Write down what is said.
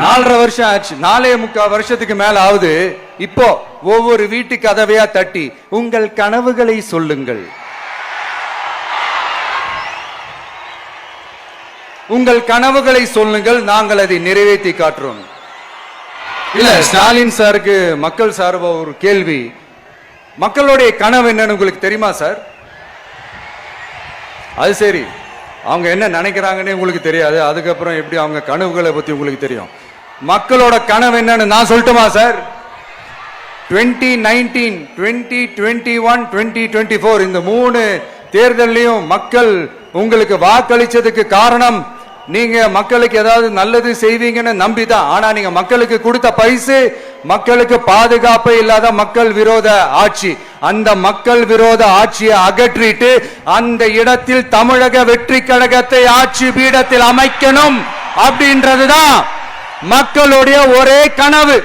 4.5 வருஷம் ஆச்சு, 4.25 வருஷத்துக்கு மேல ஆகுது. இப்போ ஒவ்வொரு வீட்டு கதவையா தட்டி உங்கள் கனவுகளை சொல்லுங்கள், உங்கள் கனவுகளை சொல்லுங்கள், நாங்கள் அதை நிறைவேற்றி காட்டுறோம். இல்ல, ஸ்டாலின் சாருக்கு மக்கள் சார்பா ஒரு கேள்வி. மக்களுடைய கனவு என்னன்னு உங்களுக்கு தெரியுமா சார்? அது சரி, அவங்க என்ன நினைக்கிறாங்கன்னு உங்களுக்கு தெரியாது, அதுக்கப்புறம் எப்படி அவங்க கனவுகளை பத்தி உங்களுக்கு தெரியும்? மக்களோட கனவு என்னன்னு நான் சொல்லட்டுமா சார்? 2019, 2021, 2024 இந்த 3 தேர்தலையும் மக்கள் உங்களுக்கு வாக்களிச்சதுக்கு காரணம் நீங்க மக்களுக்கு ஏதாவது நல்லது செய்வீங்கன்னு நம்பிதான். ஆனா நீங்க மக்களுக்கு கொடுத்த பரிசு மக்களுக்கு பாதுகாப்பு இல்லாத மக்கள் விரோத ஆட்சி. அந்த மக்கள் விரோத ஆட்சியை அகற்றிட்டு அந்த இடத்தில் தமிழக வெற்றி கழகத்தை ஆட்சி பீடத்தில் அமைக்கணும் அப்படின்றதுதான் மக்களுடைய ஒரே கனவு.